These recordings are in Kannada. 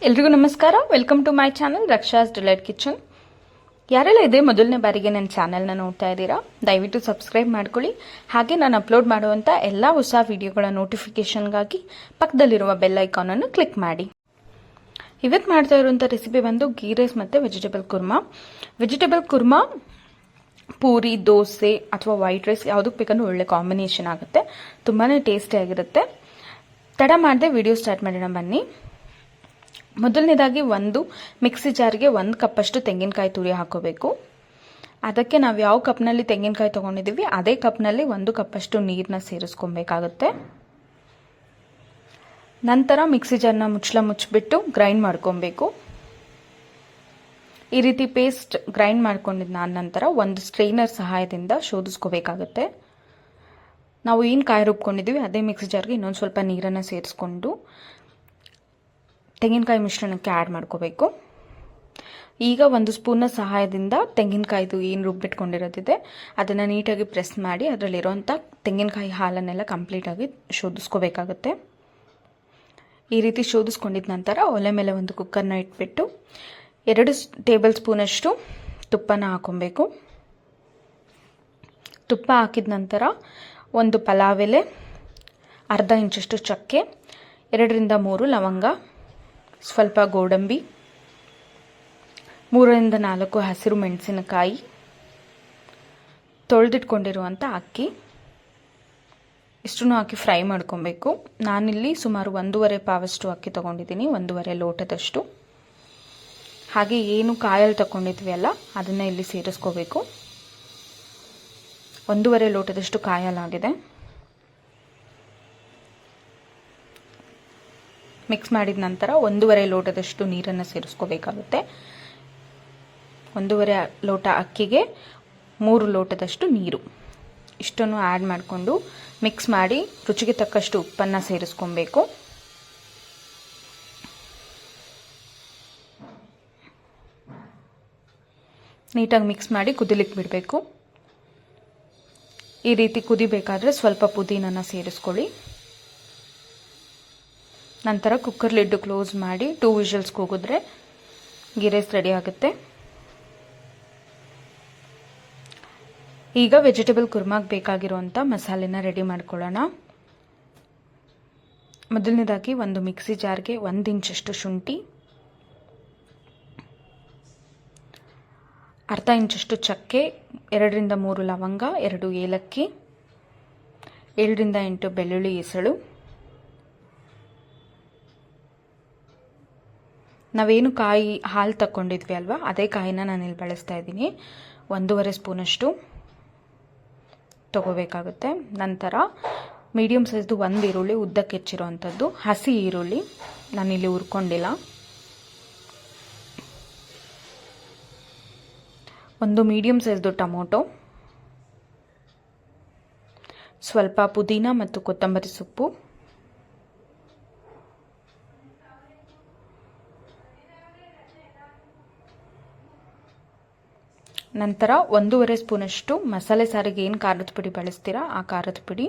ಎಲ್ರಿಗೂ ನಮಸ್ಕಾರ. Welcome to my channel Raksha's delight kitchen. ಯಾರೆಲ್ಲ ಇದೆ ಮೊದಲನೇ ಬಾರಿಗೆ ನನ್ನ ಚಾನಲ್ನ ನೋಡ್ತಾ ಇದ್ದೀರಾ, ದಯವಿಟ್ಟು ಸಬ್ಸ್ಕ್ರೈಬ್ ಮಾಡ್ಕೊಳ್ಳಿ. ಹಾಗೆ ನಾನು ಅಪ್ಲೋಡ್ ಮಾಡುವಂಥ ಎಲ್ಲ ಹೊಸ ವಿಡಿಯೋಗಳ ನೋಟಿಫಿಕೇಷನ್ಗಾಗಿ ಪಕ್ಕದಲ್ಲಿರುವ ಬೆಲ್ ಐಕಾನನ್ನು ಕ್ಲಿಕ್ ಮಾಡಿ. ಇವತ್ತು ಮಾಡ್ತಾ ಇರುವಂಥ ರೆಸಿಪಿ ಬಂದು ಗೀ ರೈಸ್ ಮತ್ತು ವೆಜಿಟೇಬಲ್ ಕುರ್ಮಾ. ವೆಜಿಟೇಬಲ್ ಕುರ್ಮಾ ಪೂರಿ, ದೋಸೆ ಅಥವಾ ವೈಟ್ ರೈಸ್ ಯಾವುದಕ್ಕೆ ಬೇಕಂದ್ರೂ ಒಳ್ಳೆ ಕಾಂಬಿನೇಷನ್ ಆಗುತ್ತೆ. ತುಂಬಾ ಟೇಸ್ಟಿಯಾಗಿರುತ್ತೆ. ತಡ ಮಾಡದೆ ವಿಡಿಯೋ ಸ್ಟಾರ್ಟ್ ಮಾಡೋಣ ಬನ್ನಿ. ಮೊದಲನೇದಾಗಿ ಒಂದು ಮಿಕ್ಸಿ ಜಾರ್ಗೆ 1 ಕಪ್ಪಷ್ಟು ತೆಂಗಿನಕಾಯಿ ತುರಿ ಹಾಕೋಬೇಕು. ಅದಕ್ಕೆ ನಾವು ಯಾವ ಕಪ್ನಲ್ಲಿ ತೆಂಗಿನಕಾಯಿ ತೊಗೊಂಡಿದ್ದೀವಿ ಅದೇ ಕಪ್ನಲ್ಲಿ 1 ಕಪ್ಪಷ್ಟು ನೀರನ್ನ ಸೇರಿಸ್ಕೊಬೇಕಾಗುತ್ತೆ. ನಂತರ ಮಿಕ್ಸಿ ಜಾರ್ನ ಮುಚ್ಚಿಬಿಟ್ಟು ಗ್ರೈಂಡ್ ಮಾಡ್ಕೊಬೇಕು. ಈ ರೀತಿ ಪೇಸ್ಟ್ ಗ್ರೈಂಡ್ ಮಾಡ್ಕೊಂಡಿದ್ದ ನಂತರ ಒಂದು ಸ್ಟ್ರೈನರ್ ಸಹಾಯದಿಂದ ಶೋಧಿಸ್ಕೋಬೇಕಾಗುತ್ತೆ. ನಾವು ಏನು ಕಾಯಿ ರುಬ್ಕೊಂಡಿದ್ದೀವಿ ಅದೇ ಮಿಕ್ಸಿ ಜಾರ್ಗೆ ಇನ್ನೊಂದು ಸ್ವಲ್ಪ ನೀರನ್ನು ಸೇರಿಸ್ಕೊಂಡು ತೆಂಗಿನಕಾಯಿ ಮಿಶ್ರಣಕ್ಕೆ ಆ್ಯಡ್ ಮಾಡ್ಕೋಬೇಕು. ಈಗ 1 ಸ್ಪೂನ್ನ ಸಹಾಯದಿಂದ ತೆಂಗಿನಕಾಯಿದು ಏನು ರುಬ್ಬಿಟ್ಕೊಂಡಿರೋದಿದೆ ಅದನ್ನು ನೀಟಾಗಿ ಪ್ರೆಸ್ ಮಾಡಿ ಅದರಲ್ಲಿರೋಂಥ ತೆಂಗಿನಕಾಯಿ ಹಾಲನ್ನೆಲ್ಲ ಕಂಪ್ಲೀಟಾಗಿ ಶೋಧಿಸ್ಕೋಬೇಕಾಗುತ್ತೆ. ಈ ರೀತಿ ಶೋಧಿಸ್ಕೊಂಡಿದ್ದ ನಂತರ ಒಲೆ ಮೇಲೆ ಒಂದು ಕುಕ್ಕರ್ನ ಇಟ್ಬಿಟ್ಟು 2 ಟೇಬಲ್ ಸ್ಪೂನಷ್ಟು ತುಪ್ಪನ ಹಾಕೊಬೇಕು. ತುಪ್ಪ ಹಾಕಿದ ನಂತರ ಒಂದು ಪಲಾವ್ ಎಲೆ, ಅರ್ಧ ಇಂಚಷ್ಟು ಚಕ್ಕೆ, 2 ರಿಂದ 3 ಲವಂಗ, ಸ್ವಲ್ಪ ಗೋಡಂಬಿ, 3 ರಿಂದ 4 ಹಸಿರು ಮೆಣಸಿನಕಾಯಿ, ತೊಳೆದಿಟ್ಕೊಂಡಿರುವಂಥ ಅಕ್ಕಿ ಇಷ್ಟನ್ನು ಹಾಕಿ ಫ್ರೈ ಮಾಡ್ಕೊಬೇಕು. ನಾನಿಲ್ಲಿ ಸುಮಾರು 1.5 ಪಾವಷ್ಟು ಅಕ್ಕಿ ತೊಗೊಂಡಿದ್ದೀನಿ, 1.5 ಲೋಟದಷ್ಟು. ಹಾಗೆ ಏನು ಕಾಯಲ್ಲಿ ತಗೊಂಡಿದ್ವಿ ಅಲ್ಲ ಅದನ್ನು ಇಲ್ಲಿ ಸೇರಿಸ್ಕೋಬೇಕು. 1.5 ಲೋಟದಷ್ಟು ಕಾಯಲಾಗಿದೆ. ಮಿಕ್ಸ್ ಮಾಡಿದ ನಂತರ 1.5 ಲೋಟದಷ್ಟು ನೀರನ್ನು ಸೇರಿಸ್ಕೋಬೇಕಾಗುತ್ತೆ. 1.5 ಲೋಟ ಅಕ್ಕಿಗೆ 3 ಲೋಟದಷ್ಟು ನೀರು. ಇಷ್ಟನ್ನು ಆ್ಯಡ್ ಮಾಡಿಕೊಂಡು ಮಿಕ್ಸ್ ಮಾಡಿ ರುಚಿಗೆ ತಕ್ಕಷ್ಟು ಉಪ್ಪನ್ನು ಸೇರಿಸ್ಕೊಬೇಕು. ನೀಟಾಗಿ ಮಿಕ್ಸ್ ಮಾಡಿ ಕುದಿಲಿಕ್ಕೆ ಬಿಡಬೇಕು. ಈ ರೀತಿ ಕುದಿಬೇಕಾದ್ರೆ ಸ್ವಲ್ಪ ಪುದೀನನ ಸೇರಿಸ್ಕೊಳ್ಳಿ. ನಂತರ ಕುಕ್ಕರ್ ಲಿಡ್ ಕ್ಲೋಸ್ ಮಾಡಿ 2 ವಿಷಲ್ಸ್ ಕೂಗಿದ್ರೆ ಗೀ ರೈಸ್ ರೆಡಿ ಆಗುತ್ತೆ. ಈಗ ವೆಜಿಟೇಬಲ್ ಕುರ್ಮಾಗೆ ಬೇಕಾಗಿರುವಂಥ ಮಸಾಲೆನ ರೆಡಿ ಮಾಡ್ಕೊಳ್ಳೋಣ. ಮೊದಲನೇದಾಗಿ ಒಂದು ಮಿಕ್ಸಿ ಜಾರ್ಗೆ 1 ಇಂಚಷ್ಟು ಶುಂಠಿ, ಅರ್ಧ ಇಂಚಷ್ಟು ಚಕ್ಕೆ, 2 ರಿಂದ 3 ಲವಂಗ, 2 ಏಲಕ್ಕಿ, 7 ರಿಂದ 8 ಬೆಳ್ಳುಳ್ಳಿ ಎಸಳು. ನಾವೇನು ಹಾಲು ತಗೊಂಡಿದ್ವಿ ಅಲ್ವಾ ಅದೇ ಕಾಯಿನ ನಾನಿಲ್ಲಿ ಬಳಸ್ತಾ ಇದ್ದೀನಿ. 1.5 ಸ್ಪೂನಷ್ಟು ತಗೋಬೇಕಾಗುತ್ತೆ. ನಂತರ ಮೀಡಿಯಮ್ ಸೈಜ್ದು 1 ಈರುಳ್ಳಿ ಉದ್ದಕ್ಕೆ ಹೆಚ್ಚಿರೋವಂಥದ್ದು, ಹಸಿ ಈರುಳ್ಳಿ ನಾನಿಲ್ಲಿ ಹುರ್ಕೊಂಡಿಲ್ಲ. 1 ಮೀಡಿಯಮ್ ಸೈಜ್ದು ಟೊಮೊಟೊ, ಸ್ವಲ್ಪ ಪುದೀನ ಮತ್ತು ಕೊತ್ತಂಬರಿ ಸೊಪ್ಪು, ನಂತರ 1.5 ಸ್ಪೂನಷ್ಟು ಮಸಾಲೆ ಸಾರಿಗೆ ಏನು ಖಾರದ ಪುಡಿ ಬಳಸ್ತೀರಾ ಆ ಖಾರದ ಪುಡಿ,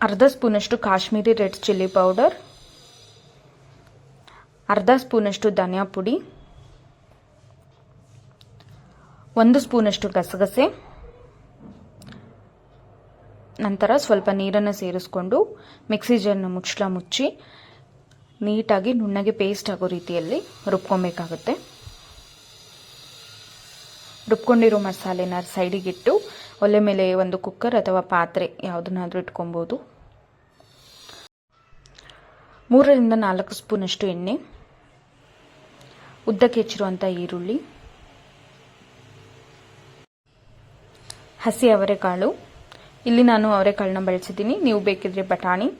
ಅರ್ಧ ಸ್ಪೂನಷ್ಟು ಕಾಶ್ಮೀರಿ ರೆಡ್ ಚಿಲ್ಲಿ ಪೌಡರ್, ಅರ್ಧ ಸ್ಪೂನಷ್ಟು ಧನಿಯಾ ಪುಡಿ, 1 ಸ್ಪೂನಷ್ಟು ಗಸಗಸೆ. ನಂತರ ಸ್ವಲ್ಪ ನೀರನ್ನು ಸೇರಿಸ್ಕೊಂಡು ಮಿಕ್ಸಿ ಜಾರ್ನ ಮುಚ್ಚಿ ನೀಟಾಗಿ ನುಣ್ಣಗೆ ಪೇಸ್ಟ್ ಆಗೋ ರೀತಿಯಲ್ಲಿ ರುಬ್ಕೊಬೇಕಾಗುತ್ತೆ. ರುಬ್ಕೊಂಡಿರೋ ಮಸಾಲೆನ ಸೈಡಿಗಿಟ್ಟು ಒಲೆ ಮೇಲೆ ಒಂದು ಕುಕ್ಕರ್ ಅಥವಾ ಪಾತ್ರೆ ಯಾವುದನ್ನಾದರೂ ಇಟ್ಕೊಬೋದು. 3 ರಿಂದ 4 ಸ್ಪೂನಷ್ಟು ಎಣ್ಣೆ, ಉದ್ದಕ್ಕೆ ಹೆಚ್ಚಿರುವಂಥ ಈರುಳ್ಳಿ, ಹಸಿ ಅವರೆಕಾಳು. ಇಲ್ಲಿ ನಾನು ಅವರೆಕಾಳನ್ನ ಬಳಸಿದ್ದೀನಿ. ನೀವು ಬೇಕಿದ್ರೆ ಬಟಾಣಿ,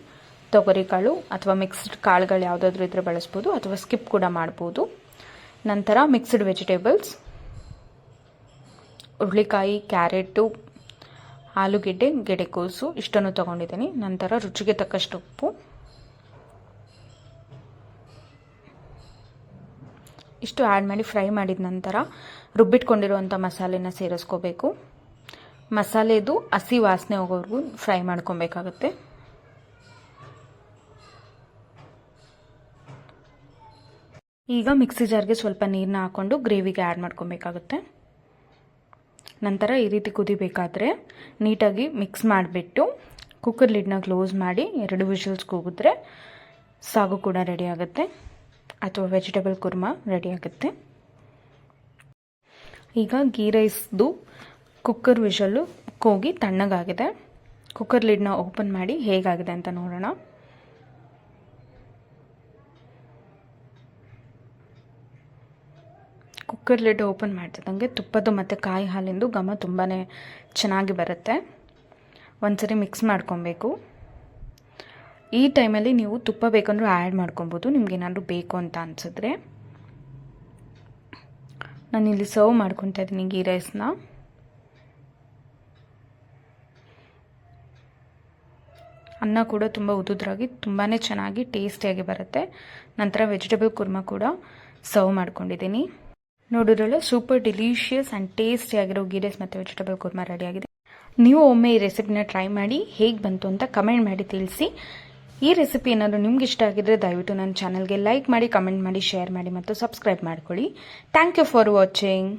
ತೊಗರಿಕಾಳು ಅಥವಾ ಮಿಕ್ಸ್ಡ್ ಕಾಳುಗಳು ಯಾವುದಾದ್ರೂ ಇದ್ರೆ ಬಳಸ್ಬೋದು ಅಥವಾ ಸ್ಕಿಪ್ ಕೂಡ ಮಾಡ್ಬೋದು. ನಂತರ ಮಿಕ್ಸ್ಡ್ ವೆಜಿಟೇಬಲ್ಸ್, ಹುರುಳಿಕಾಯಿ, ಕ್ಯಾರೆಟು, ಆಲೂಗೆಡ್ಡೆ, ಗೆಡ್ಡೆಕೋಸು ಇಷ್ಟನ್ನು ತೊಗೊಂಡಿದ್ದೀನಿ. ನಂತರ ರುಚಿಗೆ ತಕ್ಕಷ್ಟು ಉಪ್ಪು. ಇಷ್ಟು ಆ್ಯಡ್ ಮಾಡಿ ಫ್ರೈ ಮಾಡಿದ ನಂತರ ರುಬ್ಬಿಟ್ಕೊಂಡಿರುವಂಥ ಮಸಾಲೆನ ಸೇರಿಸ್ಕೋಬೇಕು. ಮಸಾಲೆದು ಹಸಿ ವಾಸನೆ ಹೋಗೋವರೆಗೂ ಫ್ರೈ ಮಾಡ್ಕೊಬೇಕಾಗುತ್ತೆ. ಈಗ ಮಿಕ್ಸಿ ಜಾರ್ಗೆ ಸ್ವಲ್ಪ ನೀರನ್ನ ಹಾಕ್ಕೊಂಡು ಗ್ರೇವಿಗೆ ಆ್ಯಡ್ ಮಾಡ್ಕೊಬೇಕಾಗುತ್ತೆ. ನಂತರ ಈ ರೀತಿ ಕುದಿಬೇಕಾದ್ರೆ ನೀಟಾಗಿ ಮಿಕ್ಸ್ ಮಾಡಿಬಿಟ್ಟು ಕುಕ್ಕರ್ ಲಿಡ್ನ ಕ್ಲೋಸ್ ಮಾಡಿ 2 ವಿಷಲ್ಸ್ ಕೂಗಿದ್ರೆ ಸಾಗು ಕೂಡ ರೆಡಿ ಆಗುತ್ತೆ ಅಥವಾ ವೆಜಿಟೇಬಲ್ ಕುರ್ಮಾ ರೆಡಿ ಆಗುತ್ತೆ. ಈಗ ಗೀ ರೈಸ್ದು ಕುಕ್ಕರ್ ವಿಷಲ್ಲು ಕೂಗಿ ತಣ್ಣಗಾಗಿದೆ. ಕುಕ್ಕರ್ ಲಿಡ್ನ ಓಪನ್ ಮಾಡಿ ಹೇಗಾಗಿದೆ ಅಂತ ನೋಡೋಣ. ಕುಕ್ಕರ್ ಲಿಡ್ ಓಪನ್ ಮಾಡ್ತಿದ್ದಂಗೆ ತುಪ್ಪದ್ದು ಮತ್ತು ಕಾಯಿ ಹಾಲಿಂದು ಘಮ ತುಂಬಾ ಚೆನ್ನಾಗಿ ಬರುತ್ತೆ. ಒಂದ್ಸರಿ ಮಿಕ್ಸ್ ಮಾಡ್ಕೊಬೇಕು. ಈ ಟೈಮಲ್ಲಿ ನೀವು ತುಪ್ಪ ಬೇಕಂದ್ರೂ ಆ್ಯಡ್ ಮಾಡ್ಕೊಬೋದು ನಿಮ್ಗೆ ಏನಾದರೂ ಬೇಕು ಅಂತ ಅನಿಸಿದ್ರೆ. ನಾನಿಲ್ಲಿ ಸರ್ವ್ ಮಾಡ್ಕೊತಾ ಇದ್ದೀನಿ ಗೀ ರೈಸ್ನ. ಅನ್ನ ಕೂಡ ತುಂಬ ಉದುದ್ರಾಗಿ ತುಂಬಾ ಚೆನ್ನಾಗಿ ಟೇಸ್ಟಿಯಾಗಿ ಬರುತ್ತೆ. ನಂತರ ವೆಜಿಟೇಬಲ್ ಕುರ್ಮಾ ಕೂಡ ಸರ್ವ್ ಮಾಡ್ಕೊಂಡಿದ್ದೀನಿ. ನೋಡಿದ್ರಲ್ಲ, ಸೂಪರ್ ಡಿಲಿಷಿಯಸ್ ಆ್ಯಂಡ್ ಟೇಸ್ಟಿಯಾಗಿರೋ ಗೀ ರೈಸ್ ಮತ್ತು ವೆಜಿಟೇಬಲ್ ಕುರ್ಮಾ ರೆಡಿಯಾಗಿದೆ. ನೀವು ಒಮ್ಮೆ ಈ ರೆಸಿಪಿನ ಟ್ರೈ ಮಾಡಿ ಹೇಗೆ ಬಂತು ಅಂತ ಕಮೆಂಟ್ ಮಾಡಿ ತಿಳಿಸಿ. ಈ ರೆಸಿಪಿ ಏನಾದರೂ ನಿಮ್ಗೆ ಇಷ್ಟ ಆಗಿದ್ರೆ ದಯವಿಟ್ಟು ನನ್ನ ಚಾನಲ್ಗೆ ಲೈಕ್ ಮಾಡಿ, ಕಮೆಂಟ್ ಮಾಡಿ, ಶೇರ್ ಮಾಡಿ ಮತ್ತು ಸಬ್ಸ್ಕ್ರೈಬ್ ಮಾಡ್ಕೊಳ್ಳಿ. Thank you for watching.